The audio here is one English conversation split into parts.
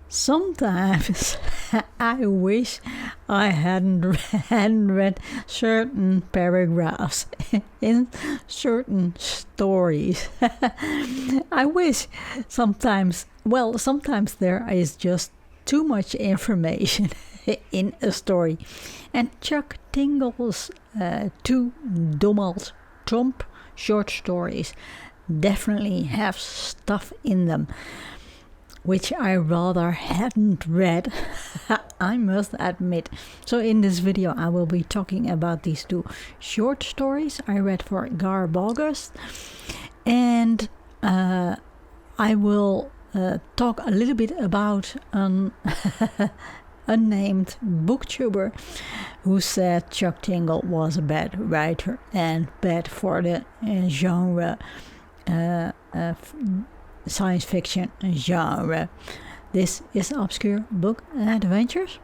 Sometimes I wish I hadn't read certain paragraphs in certain stories. I wish sometimes there is just too much information in a story. And Chuck Tingle's two Domald Tromp short stories definitely have stuff in them which I rather hadn't read, I must admit. So in this video I will be talking about these two short stories I read for GarbAugust, and I will talk a little bit about an unnamed booktuber who said Chuck Tingle was a bad writer and bad for the genre science fiction genre. This is Obscure Book Adventures.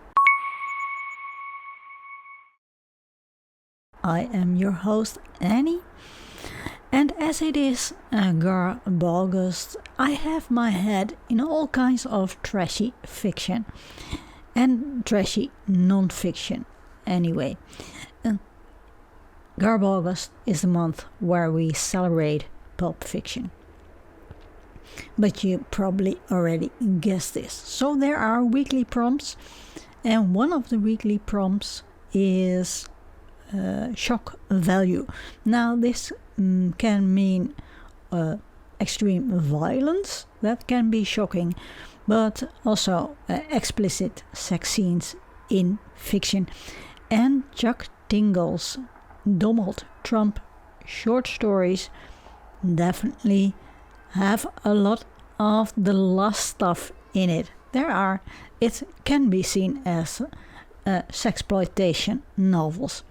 I am your host, Annie, and as it is GarbAugust, I have my head in all kinds of trashy fiction and trashy non-fiction. Anyway, GarbAugust is the month where we celebrate pulp fiction. But you probably already guessed this. So there are weekly prompts, and one of the weekly prompts is shock value. Now this can mean extreme violence, that can be shocking, but also explicit sex scenes in fiction. And Chuck Tingle's Domald Tromp short stories definitely have a lot of the last stuff in it. It can be seen as sexploitation novels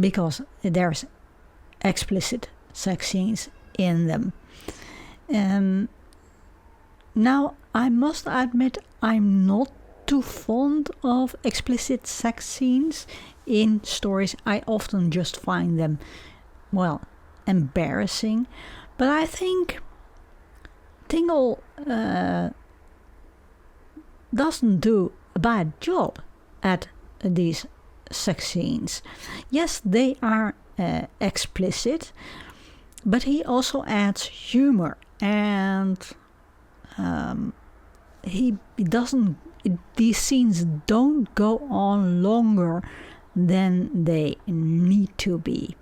because there's explicit sex scenes in them. Now I must admit I'm not too fond of explicit sex scenes in stories. I often just find them, well, embarrassing, but I think Tingle doesn't do a bad job at these sex scenes. Yes, they are explicit, but he also adds humor, and these scenes don't go on longer than they need to be.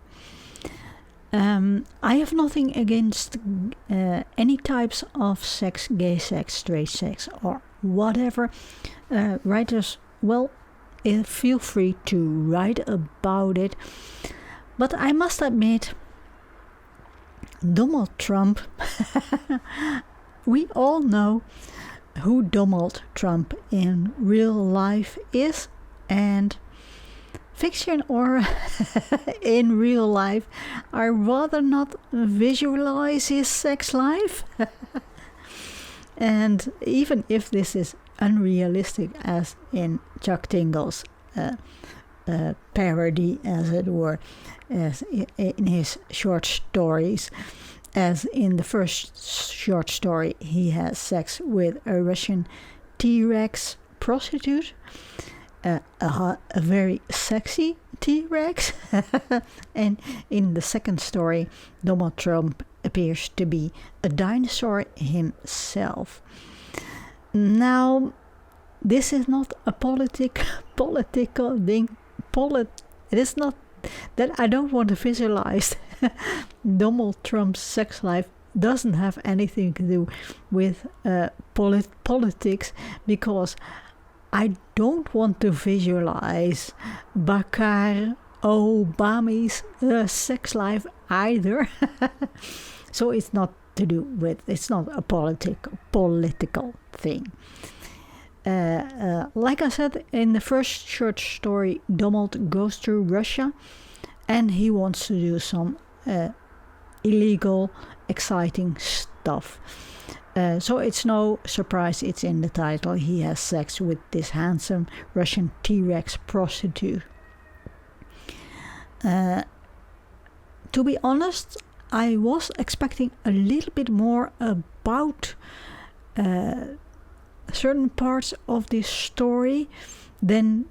I have nothing against any types of sex, gay sex, straight sex, or whatever. Writers, well, feel free to write about it. But I must admit, Domald Tromp, we all know who Domald Tromp in real life is, and fiction or in real life, I rather not visualize his sex life. And even if this is unrealistic, as in Chuck Tingle's parody, as it were, as in his short stories, as in the first short story, he has sex with a Russian T-Rex prostitute. A very sexy T-Rex. And in the second story, Domald Tromp appears to be a dinosaur himself. Now, this is not a political thing. It is not that I don't want to visualize. Domald Trump's sex life doesn't have anything to do with politics, because I don't want to visualize Barack Obama's sex life either. So it's not a political thing. Like I said, in the first short story, Domald goes to Russia and he wants to do some illegal, exciting stuff. So it's no surprise it's in the title. He has sex with this handsome Russian T-Rex prostitute. To be honest, I was expecting a little bit more about certain parts of this story, then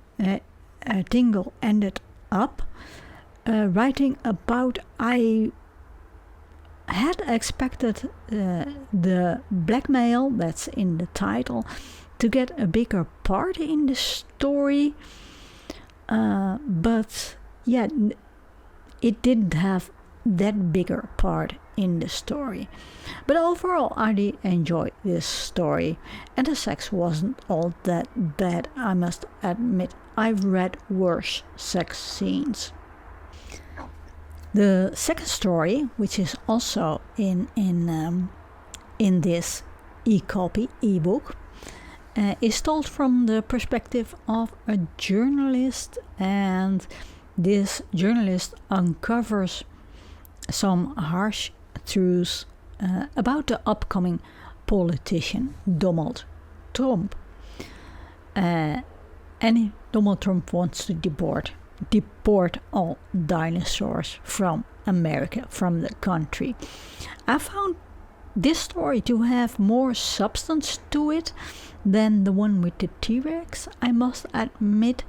Tingle ended up writing about, I had expected the blackmail that's in the title to get a bigger part in the story, but yeah, it didn't have that bigger part in the story. But overall, I did enjoy this story, and the sex wasn't all that bad, I must admit. I've read worse sex scenes. The second story, which is also in this e-copy, e-book, is told from the perspective of a journalist, and this journalist uncovers some harsh truths about the upcoming politician Domald Tromp. And Domald Tromp wants to deport all dinosaurs from America, from the country. I found this story to have more substance to it than the one with the T-Rex, I must admit.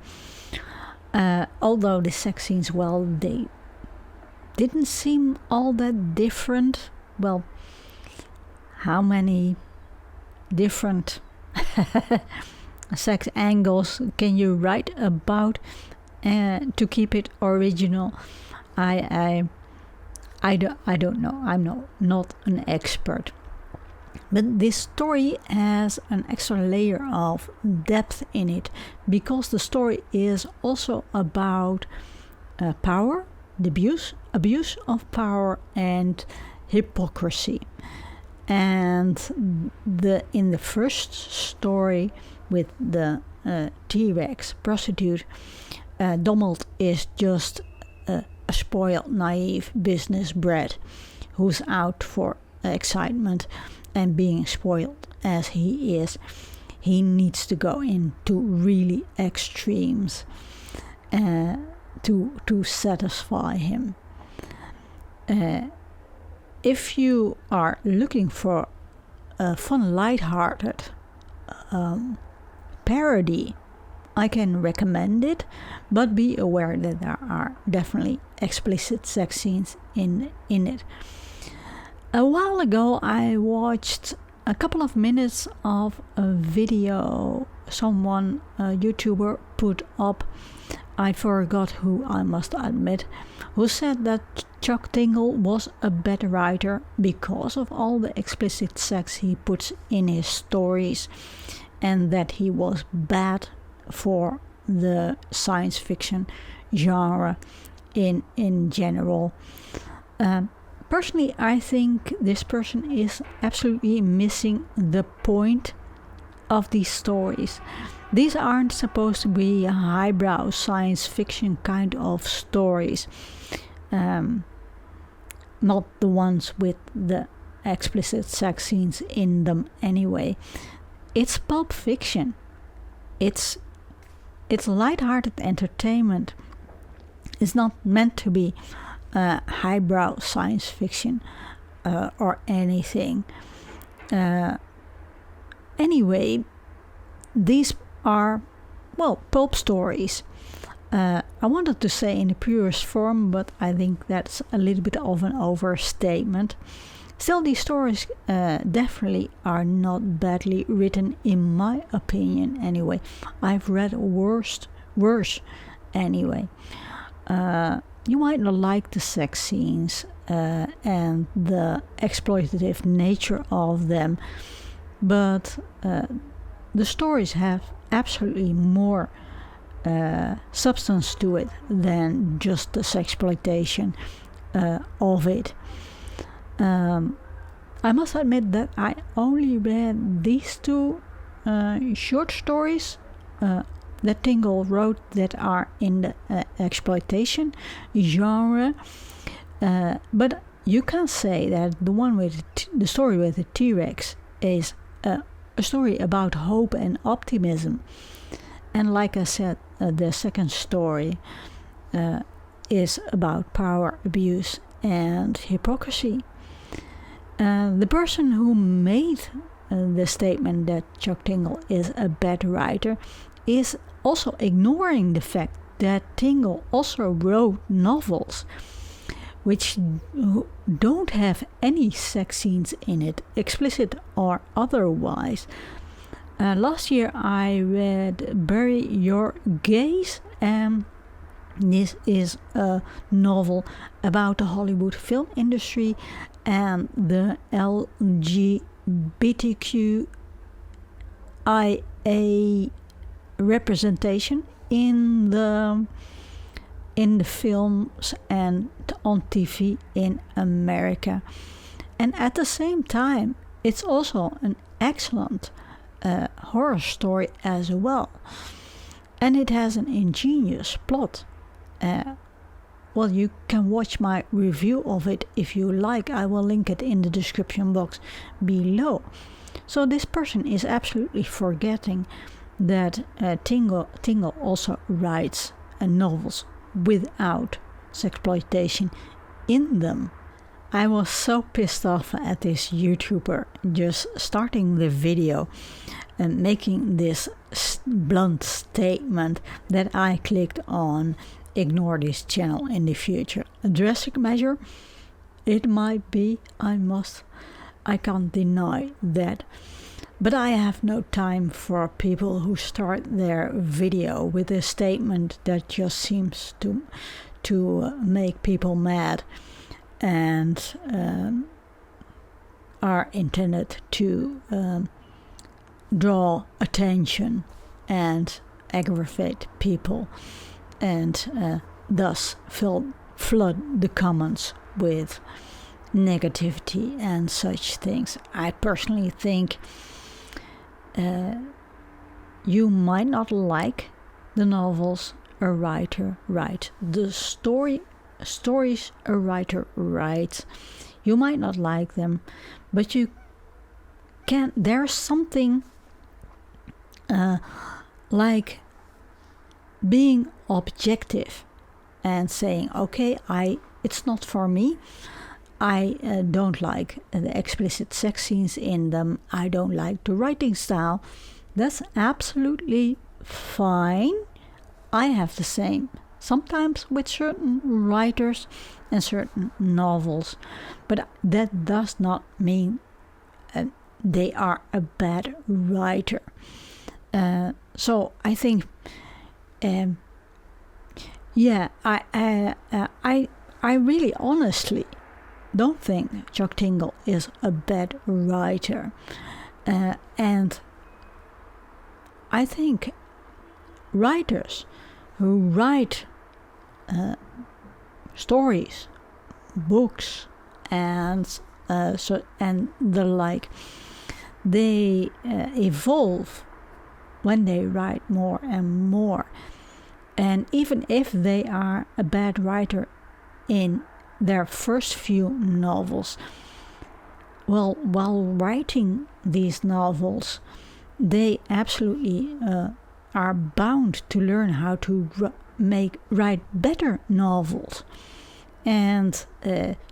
Although the sex scenes, well, they didn't seem all that different. Well, how many different sex angles can you write about to keep it original? I don't know. I'm not an expert. But this story has an extra layer of depth in it, because the story is also about power, the abuse of power, and hypocrisy. And in the first story with the T-Rex prostitute, Domald is just a spoiled, naive business brat who's out for excitement, and being spoiled as he is, he needs to go into really extremes to satisfy him. If you are looking for a fun, light-hearted parody, I can recommend it, but be aware that there are definitely explicit sex scenes in it. A while ago, I watched a couple of minutes of a video someone, a YouTuber, put up. I forgot who, I must admit, who said that Chuck Tingle was a bad writer because of all the explicit sex he puts in his stories, and that he was bad for the science fiction genre in general. Personally, I think this person is absolutely missing the point of these stories. These aren't supposed to be highbrow science fiction kind of stories. Not the ones with the explicit sex scenes in them anyway. It's pulp fiction. It's light-hearted entertainment. It's not meant to be highbrow science fiction or anything. Anyway, these are, well, pulp stories. I wanted to say in the purest form, but I think that's a little bit of an overstatement. Still, these stories definitely are not badly written, in my opinion anyway. I've read worse anyway. You might not like the sex scenes and the exploitative nature of them, but the stories have absolutely more substance to it than just the sexploitation of it. I must admit that I only read these two short stories that Tingle wrote that are in the exploitation genre, but you can say that the one with the story with the T-Rex is a story about hope and optimism, and like I said, the second story is about power abuse and hypocrisy. The person who made the statement that Chuck Tingle is a bad writer is also ignoring the fact that Tingle also wrote novels which don't have any sex scenes in it, explicit or otherwise. Last year I read Bury Your Gaze, and this is a novel about the Hollywood film industry and the LGBTQAI representation in the films and on TV in America. And at the same time, it's also an excellent horror story as well. And it has an ingenious plot. Well, you can watch my review of it if you like. I will link it in the description box below. So this person is absolutely forgetting that Tingle also writes novels without sexploitation in them. I was so pissed off at this YouTuber just starting the video and making this blunt statement that I clicked on ignore this channel in the future. A drastic measure? It might be. I can't deny that. But I have no time for people who start their video with a statement that just seems to make people mad and are intended to draw attention and aggravate people, and thus flood the comments with negativity and such things. I personally think you might not like the novels a writer writes, the stories a writer writes. You might not like them, but you can. There's something like being objective and saying, okay, it's not for me. I don't like the explicit sex scenes in them. I don't like the writing style. That's absolutely fine. I have the same. Sometimes with certain writers and certain novels. But that does not mean they are a bad writer. So I think, I really honestly don't think Chuck Tingle is a bad writer. And I think writers who write stories, books, and the like, they evolve when they write more and more. And even if they are a bad writer in their first few novels, well, while writing these novels, they absolutely are bound to learn how to write better novels. And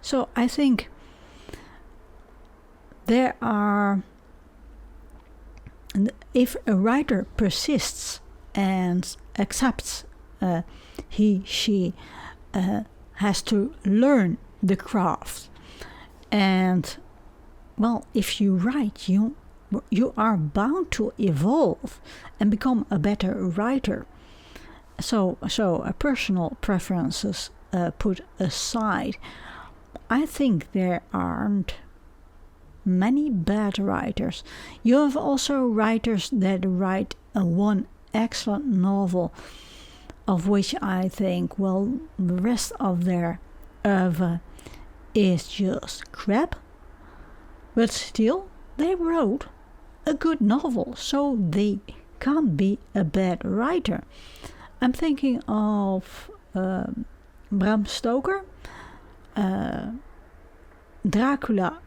so I think there are, if a writer persists and accepts she has to learn the craft, and well, if you write, you are bound to evolve and become a better writer. So personal preferences put aside, I think there aren't many bad writers. You have also writers that write one excellent novel, of which I think, well, the rest of their oeuvre is just crap. But still, they wrote a good novel, so they can't be a bad writer. I'm thinking of Bram Stoker, Dracula.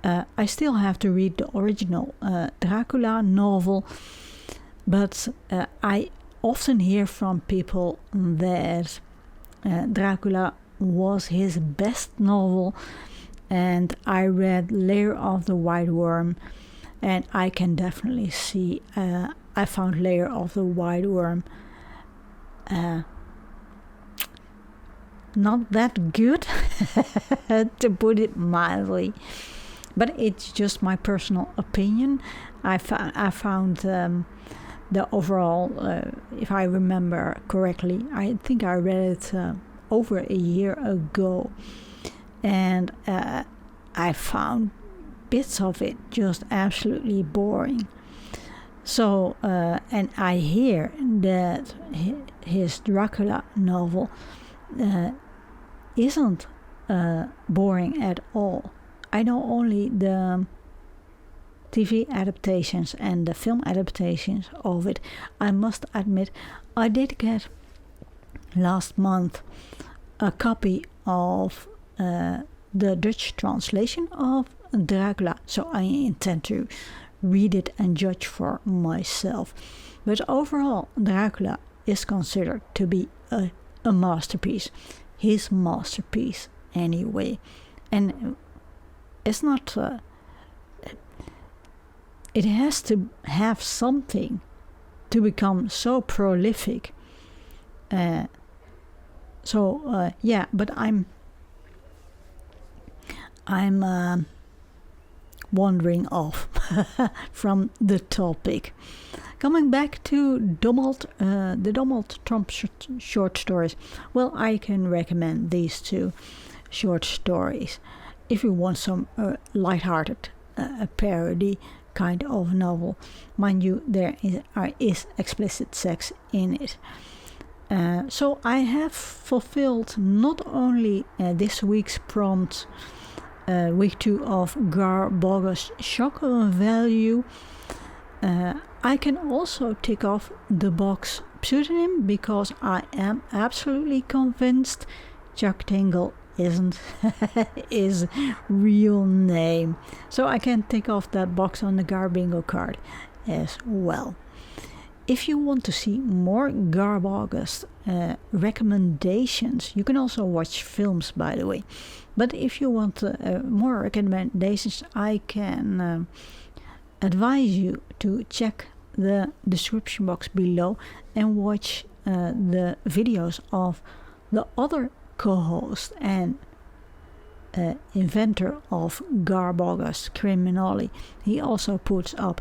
I still have to read the original Dracula novel, but I often hear from people that Dracula was his best novel, and I read Lair of the White Worm, and I can definitely see I found Lair of the White Worm not that good, to put it mildly, but it's just my personal opinion. I found the overall, if I remember correctly, I think I read it over a year ago, and I found bits of it just absolutely boring. So, and I hear that his Dracula novel isn't boring at all. I know only the TV adaptations and the film adaptations of it. I must admit, I did get last month a copy of the Dutch translation of Dracula, so I intend to read it and judge for myself. But overall, Dracula is considered to be a masterpiece. His masterpiece, anyway. And it's not... it has to have something to become so prolific. Yeah, but I'm wandering off from the topic. Coming back to the Domald Tromp short stories. Well, I can recommend these two short stories if you want some light-hearted parody kind of novel. Mind you, there is explicit sex in it. So I have fulfilled not only this week's prompt, week 2 of GarbAugust shock value, I can also tick off the box pseudonym because I am absolutely convinced Chuck Tingle isn't his real name. So I can tick off that box on the GarBingo card as well. If you want to see more GarbAugust recommendations, you can also watch films, by the way. But if you want more recommendations, I can advise you to check the description box below and watch the videos of the other co-host and inventor of GarbAugust, Criminali. He also puts up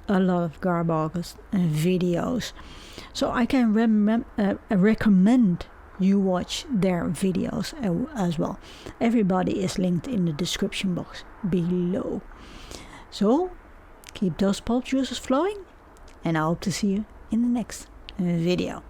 a lot of GarbAugust videos, so I can recommend you watch their videos as well. Everybody is linked in the description box below. So keep those pulp juices flowing, and I hope to see you in the next video.